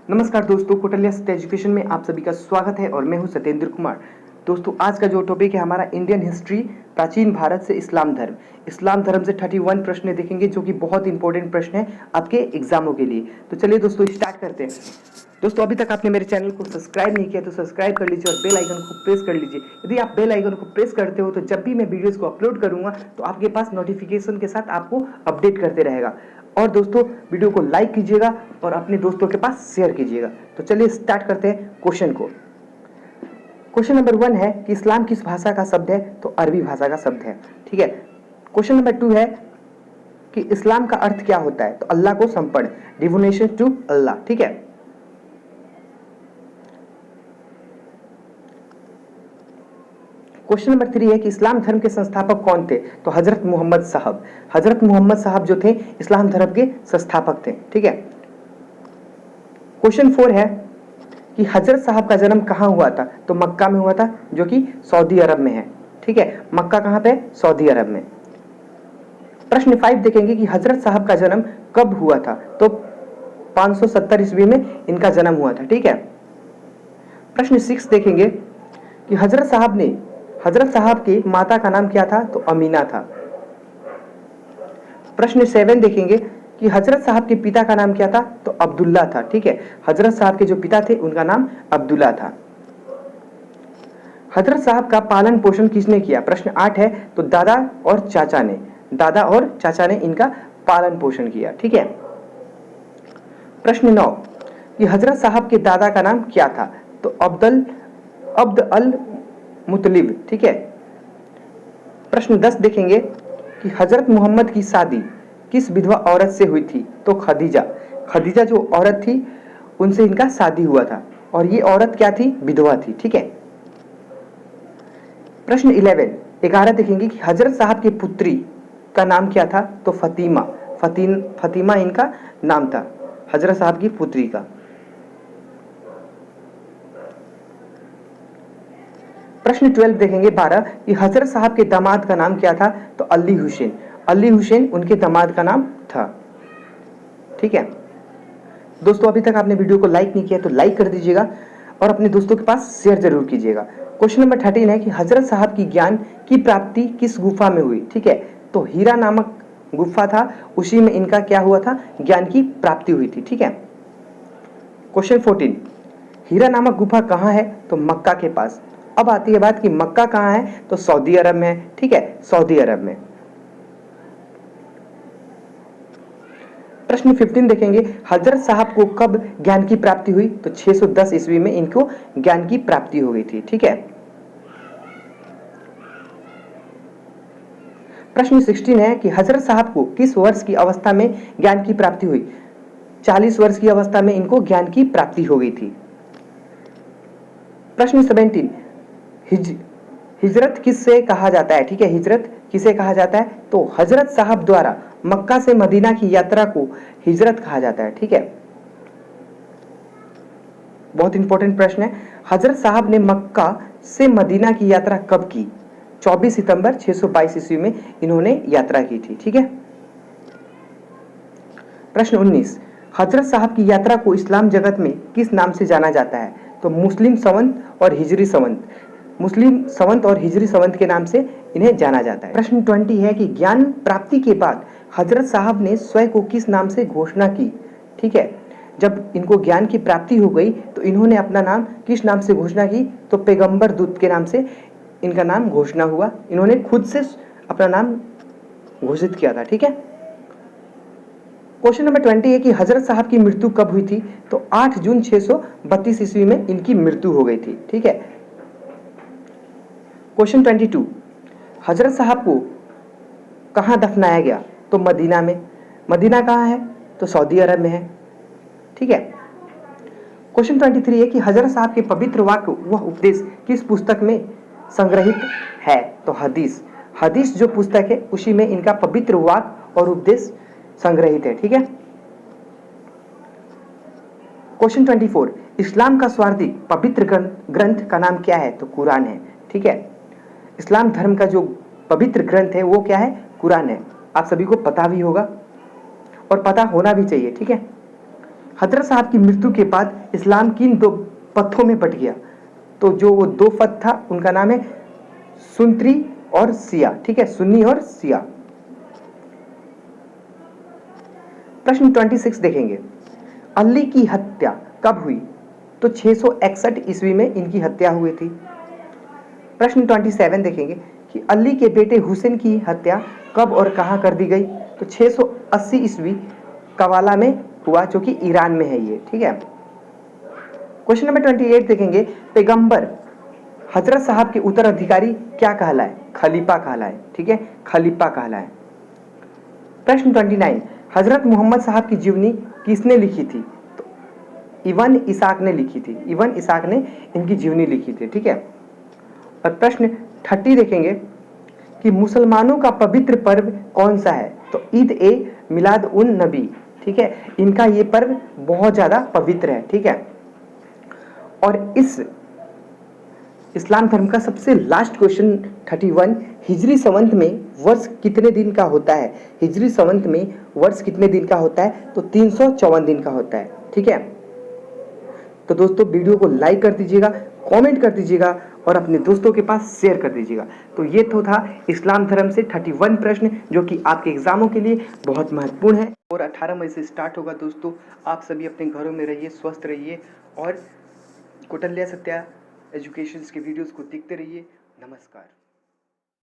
नमस्कार दोस्तों, कोटलिया सत्य एजुकेशन में आप सभी का स्वागत है और मैं हूं सत्येंद्र कुमार। दोस्तों, आज का जो टॉपिक है हमारा इंडियन हिस्ट्री, प्राचीन भारत से इस्लाम धर्म। इस्लाम धर्म से 31 प्रश्न देखेंगे जो कि बहुत इंपॉर्टेंट प्रश्न है आपके एग्जामों के लिए। तो चलिए दोस्तों स्टार्ट करते हैं। दोस्तों, अभी तक आपने मेरे चैनल को सब्सक्राइब नहीं किया तो सब्सक्राइब कर लीजिए और बेल आइकन को प्रेस कर लीजिए। यदि आप बेल आइकन को प्रेस करते हो तो जब भी मैं वीडियोस को अपलोड करूंगा तो आपके पास नोटिफिकेशन के साथ आपको अपडेट करते रहेगा। और दोस्तों, वीडियो को लाइक कीजिएगा और अपने दोस्तों के पास शेयर कीजिएगा। तो चलिए स्टार्ट करते हैं क्वेश्चन को। क्वेश्चन नंबर 1 है कि इस्लाम किस भाषा का शब्द है? तो अरबी भाषा का शब्द है। ठीक है। क्वेश्चन नंबर 2 है कि इस्लाम का अर्थ क्या होता है? तो अल्लाह को समर्पण, डिवोनेशन टू अल्लाह। ठीक है। क्वेश्चन नंबर 3 है कि इस्लाम धर्म के संस्थापक कौन थे? तो हजरत मोहम्मद साहब। हजरत मोहम्मद साहब जो थे इस्लाम धर्म के संस्थापक थे। ठीक है। क्वेश्चन 4 है कि हजरत साहब का जन्म कहाँ हुआ था? तो मक्का में हुआ था, जो कि सऊदी अरब में है। ठीक है। मक्का कहाँ पे? सऊदी अरब में। प्रश्न 5 देखेंगे कि हजरत साहब का जन्म कब हुआ था? तो 570 ईस्वी में इनका जन्म हुआ था। ठीक है। प्रश्न 6 देखेंगे कि हजरत साहब की माता का नाम क्या था? तो अमीना था। प्रश्न 7 देखेंगे कि हजरत साहब के पिता का नाम क्या था? तो अब्दुल्ला था। ठीक है। हजरत साहब के जो पिता थे उनका नाम अब्दुल्ला था। हजरत साहब का पालन पोषण किसने किया? प्रश्न 8 है तो दादा और चाचा ने इनका पालन पोषण किया। ठीक है। प्रश्न 9 कि हजरत साहब के दादा का नाम क्या था? तो अब्द अल मुतलिब। ठीक है। प्रश्न 10 देखेंगे कि हजरत मोहम्मद की शादी किस विधवा औरत से हुई थी? तो खदीजा जो औरत थी उनसे इनका शादी हुआ था, और ये औरत क्या थी? विधवा थी। ठीक है। प्रश्न 11 देखेंगे कि हजरत साहब की पुत्री का नाम क्या था? तो फतीमा इनका नाम था, हजरत साहब की पुत्री का। प्रश्न 12 देखेंगे 12 कि हजरत साहब के दामाद का नाम क्या था? तो अली हुसैन उनके दामाद का नाम था। ठीक है। दोस्तों, अभी तक आपने वीडियो को लाइक नहीं किया तो लाइक कर दीजिएगा और अपने दोस्तों के पास शेयर जरूर कीजिएगा। क्वेश्चन नंबर 13 है कि हजरत साहब की ज्ञान की प्राप्ति किस गुफा में हुई? ठीक है। तो हीरा नामक गुफा था, उसी में इनका क्या हुआ था? ज्ञान की प्राप्ति हुई थी। ठीक है। क्वेश्चन 14 हीरा नामक गुफा कहाँ है? तो मक्का के पास। अब आती है बात कि मक्का कहाँ है? तो सऊदी अरब में है। ठीक है। सऊदी अरब में। प्रश्न 15 देखेंगे हजरत साहब को कब ज्ञान की प्राप्ति हुई? तो 610 ईस्वी में इनको ज्ञान की प्राप्ति हो गई थी। ठीक है। प्रश्न 16 है कि हजरत साहब को किस वर्ष की अवस्था में ज्ञान की प्राप्ति हुई? 40 वर्ष की अवस्था में इनको ज्ञान की प्राप्ति हो गई थी। प्रश्न 17 हिजरत किससे कहा जाता है? ठीक है। हिजरत किसे कहा जाता है? तो हजरत साहब द्वारा मक्का से मदीना की यात्रा को हिजरत कहा जाता है। ठीक है। बहुत इंपॉर्टेंट प्रश्न है। हजरत साहब ने मक्का से मदीना की यात्रा कब की? 24 सितंबर 622 ईस्वी में इन्होंने यात्रा की थी। ठीक है। प्रश्न 19 हजरत साहब की यात्रा को इस्लाम जगत में किस नाम से जाना जाता है? तो मुस्लिम संवत और हिजरी संवत के नाम से इन्हें जाना जाता है। प्रश्न 20 है कि ज्ञान प्राप्ति के बाद हजरत साहब ने स्वयं को किस नाम से घोषणा की? ठीक है। जब इनको ज्ञान की प्राप्ति हो गई तो इन्होंने अपना नाम किस नाम से घोषणा की? तो पैगंबर दूत के नाम से इनका नाम घोषणा हुआ। इन्होंने खुद से अपना नाम घोषित किया था। ठीक है। क्वेश्चन नंबर 20 है कि हजरत साहब की मृत्यु कब हुई थी? तो 8 जून 632 ईस्वी में इनकी मृत्यु हो गई थी। ठीक है। क्वेश्चन 22 हजरत साहब को कहाँ दफनाया गया? तो मदीना में। मदीना कहाँ है? तो सऊदी अरब में है। ठीक है। क्वेश्चन 23 है कि हजरत साहब के पवित्र वाक्य व उपदेश किस पुस्तक में संग्रहित है? तो हदीस जो पुस्तक है उसी में इनका पवित्र वाक्य और उपदेश संग्रहित है। ठीक है। क्वेश्चन 24 इस्लाम का सर्वाधिक पवित्र ग्रंथ का नाम क्या है? तो कुरान है। ठीक है। इस्लाम धर्म का जो पवित्र ग्रंथ है वो क्या है? कुरान है। आप सभी को पता भी होगा और पता होना भी चाहिए। ठीक है। हजरत साहब की मृत्यु के बाद इस्लाम किन दो पथों में बट गया? तो जो वो दो पथ था उनका नाम है सुन्नी और शिया। ठीक है, सुन्नी और शिया। प्रश्न 26 देखेंगे, अली की हत्या कब हुई? तो 661 ईस्वी में इनकी हत्या हुई थी। प्रश्न 27 देखेंगे कि अली के बेटे हुसैन की हत्या कब और कहां कर दी गई? तो 680 ईस्वी कवाला में हुआ, जो कि ईरान में है ये। ठीक है। क्वेश्चन नंबर 28 देखेंगे, पैगंबर हजरत साहब के उत्तराधिकारी क्या कहलाए? खलीफा कहलाए। ठीक है, खलीफा कहलाए। प्रश्न 29, हजरत मोहम्मद साहब की जीवनी किसने लिखी थी? तो इब्न इसाक ने लिखी थी। इब्न इसाक ने इनकी जीवनी लिखी थी। ठीक है। और प्रश्न 30 देखेंगे कि मुसलमानों का पवित्र पर्व कौन सा है? तो ईद ए मिलाद उन नबी। ठीक है, इनका ये पर्व बहुत ज्यादा पवित्र है। ठीक है। और इस इस्लाम धर्म का सबसे लास्ट क्वेश्चन 31, हिजरी संवत में वर्ष कितने दिन का होता है? हिजरी संवत में वर्ष कितने दिन का होता है? तो 354 दिन का होता है। ठीक है। तो दोस्तों वीडियो को लाइक कर दीजिएगा, कमेंट कर दीजिएगा और अपने दोस्तों के पास शेयर कर दीजिएगा। तो ये तो था इस्लाम धर्म से 31 प्रश्न जो कि आपके एग्जामों के लिए बहुत महत्वपूर्ण है और 18 मई से स्टार्ट होगा। दोस्तों आप सभी अपने घरों में रहिए, स्वस्थ रहिए और कौटिल्य सत्या एजुकेशन के वीडियोस को देखते रहिए। नमस्कार।